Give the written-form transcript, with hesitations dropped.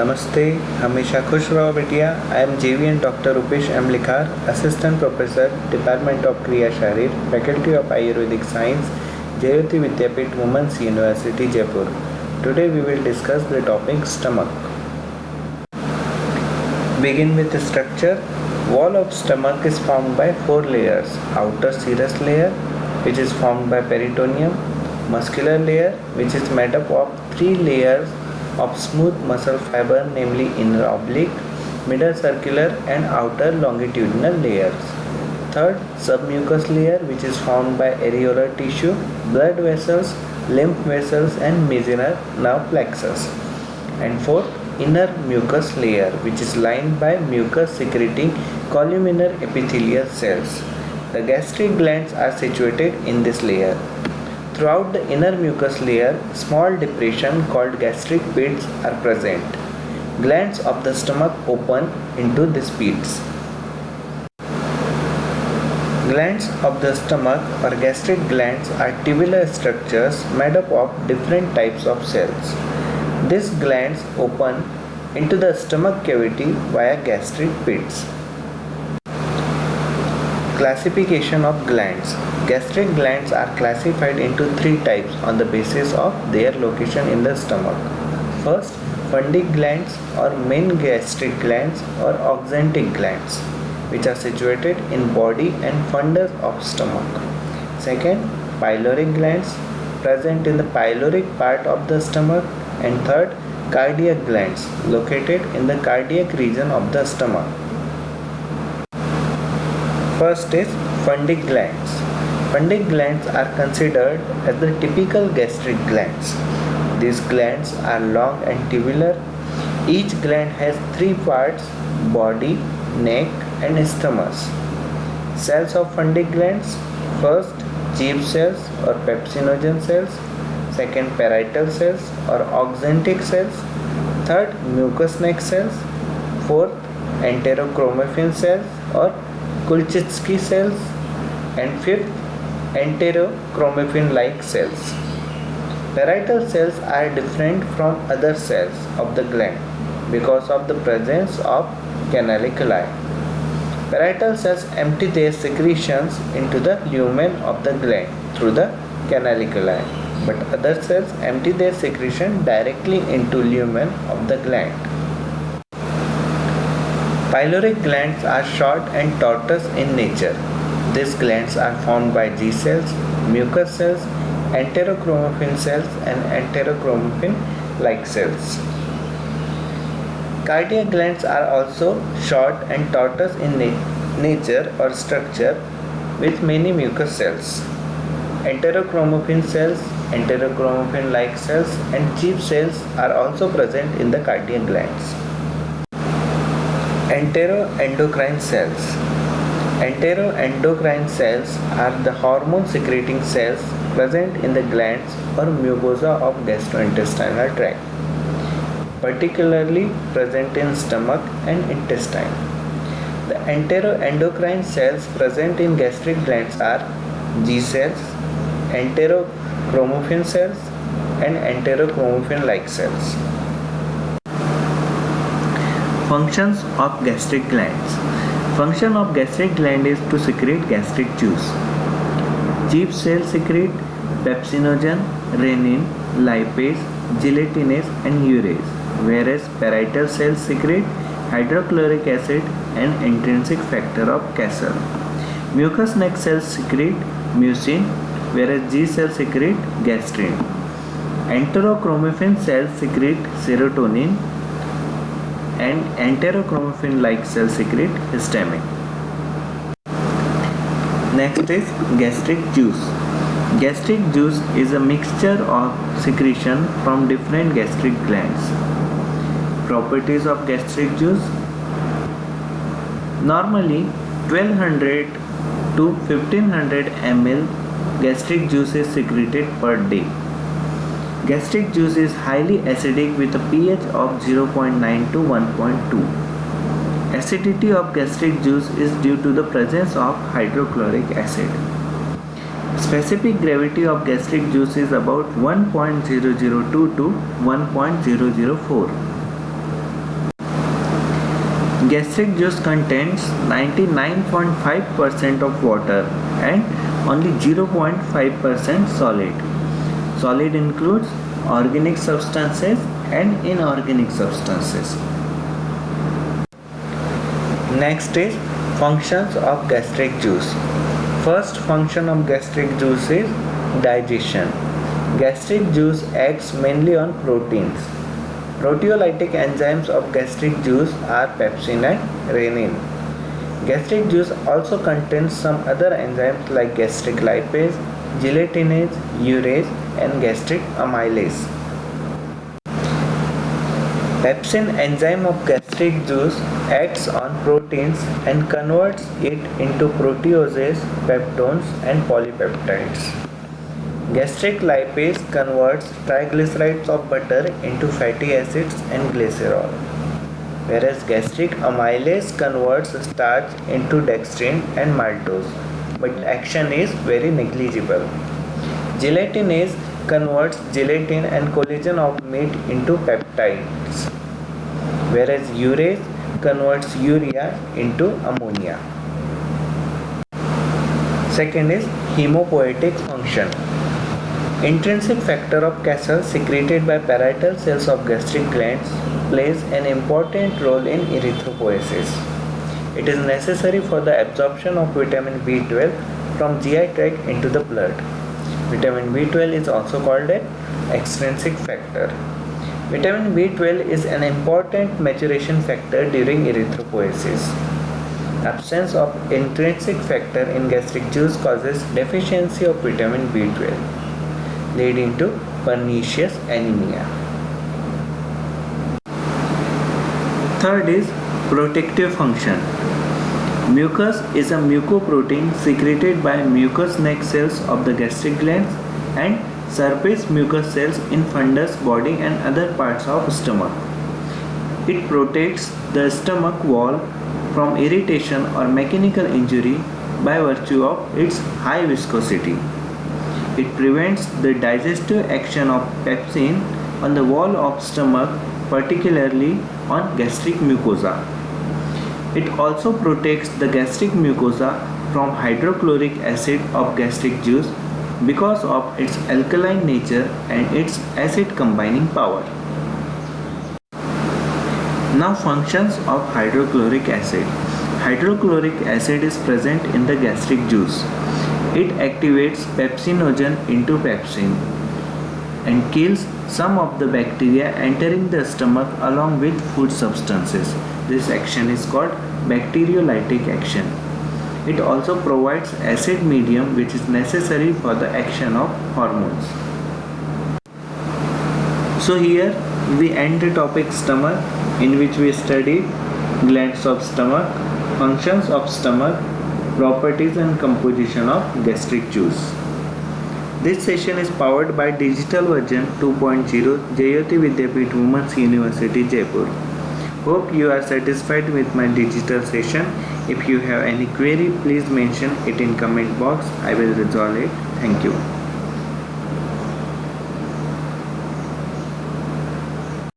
नमस्ते, हमेशा खुश रहो बेटिया। I am JVN doctor Rupesh M. Likhar, assistant professor, department of Kriya Sharir, faculty of Ayurvedic science, Jayati Vidyapeeth women's university Jaipur. Today we will discuss the topic stomach. Begin with the structure. Wall of stomach is formed by 4 layers. Outer serous layer, which is formed by peritoneum. Muscular layer, which is made up of 3 layers of smooth muscle fiber, namely inner oblique, middle circular and outer longitudinal layers. Third, submucous layer, which is formed by areolar tissue, blood vessels, lymph vessels and mesenteric nerve plexus. And fourth, inner mucous layer, which is lined by mucus secreting columnar epithelial cells. The gastric glands are situated in this layer. Throughout the inner mucous layer, small depressions called gastric pits are present. Glands of the stomach open into these pits. Glands of the stomach or gastric glands are tubular structures made up of different types of cells. These glands open into the stomach cavity via gastric pits. Classification of glands. Gastric glands are classified into 3 types on the basis of their location in the stomach. First, fundic glands or main gastric glands or oxyntic glands, which are situated in body and fundus of stomach. Second, pyloric glands present in the pyloric part of the stomach. And third, cardiac glands located in the cardiac region of the stomach. First is fundic glands. Fundic glands are considered as the typical gastric glands. These glands are long and tubular. Each gland has 3 parts: body, neck and isthmus. Cells of fundic glands: first, chief cells or pepsinogen cells. Second, parietal cells or oxyntic cells. Third, mucous neck cells. Fourth, enterochromaffin cells or Kulczycki cells. And fifth, enterochromaffin-like cells. Parietal cells are different from other cells of the gland because of the presence of canaliculi. Parietal cells empty their secretions into the lumen of the gland through the canaliculi, but other cells empty their secretion directly into lumen of the gland. Pyloric glands are short and tortuous in nature. These glands are formed by G cells, mucous cells, enterochromaffin cells and enterochromaffin-like cells. Cardiac glands are also short and tortuous in nature or structure with many mucous cells. Enterochromaffin cells, enterochromaffin-like cells and chief cells are also present in the cardiac glands. Enteroendocrine cells. Enteroendocrine cells are the hormone-secreting cells present in the glands or mucosa of gastrointestinal tract, particularly present in stomach and intestine. The enteroendocrine cells present in gastric glands are G cells, enterochromaffin cells and enterochromaffin-like cells. Functions of gastric glands. Function of gastric gland is to secrete gastric juice. Chief cells secrete pepsinogen, renin, lipase, gelatinase and urease, whereas parietal cells secrete hydrochloric acid and intrinsic factor of Cassel. Mucous neck cells secrete mucin, whereas G cells secrete gastrin. Enterochromaffin cells secrete serotonin and enterochromaffin-like cells secrete histamine. Next is gastric juice. Gastric juice is a mixture of secretion from different gastric glands. Properties of gastric juice. Normally 1200 to 1500 ml gastric juice is secreted per day. Gastric juice is highly acidic with a pH of 0.9 to 1.2. Acidity of gastric juice is due to the presence of hydrochloric acid. Specific gravity of gastric juice is about 1.002 to 1.004. Gastric juice contains 99.5% of water and only 0.5% solid. Solid includes organic substances and inorganic substances. Next is functions of gastric juice. First function of gastric juice is digestion. Gastric juice acts mainly on proteins. Proteolytic enzymes of gastric juice are pepsin and renin. Gastric juice also contains some other enzymes like gastric lipase, gelatinase, urease, and gastric amylase. Pepsin enzyme of gastric juice acts on proteins and converts it into proteases, peptones, and polypeptides. Gastric lipase converts triglycerides of butter into fatty acids and glycerol, whereas gastric amylase converts starch into dextrin and maltose, but action is very negligible. Gelatinase converts gelatin and collagen of meat into peptides, whereas urease converts urea into ammonia. Second is hemopoietic function. Intrinsic factor of Cassel secreted by parietal cells of gastric glands plays an important role in erythropoiesis. It is necessary for the absorption of vitamin B12 from GI tract into the blood. Vitamin B12 is also called an extrinsic factor. Vitamin B12 is an important maturation factor during erythropoiesis. Absence of intrinsic factor in gastric juice causes deficiency of vitamin B12, leading to pernicious anemia. Third is protective function. Mucus is a mucoprotein secreted by mucous neck cells of the gastric glands and surface mucous cells in fundus body and other parts of stomach. It protects the stomach wall from irritation or mechanical injury by virtue of its high viscosity. It prevents the digestive action of pepsin on the wall of stomach, particularly on gastric mucosa. It also protects the gastric mucosa from hydrochloric acid of gastric juice because of its alkaline nature and its acid combining power. Now functions of hydrochloric acid. Hydrochloric acid is present in the gastric juice. It activates pepsinogen into pepsin and kills some of the bacteria entering the stomach along with food substances. This action is called bacteriolytic action. It also provides acid medium which is necessary for the action of hormones. So here we end the topic stomach, in which we studied glands of stomach, functions of stomach, properties and composition of gastric juice. This session is powered by digital version 2.0 Jayoti Vidyapeeth Women's University Jaipur. Hope you are satisfied with my digital session. If you have any query, please mention it in comment box. I will resolve it. Thank you.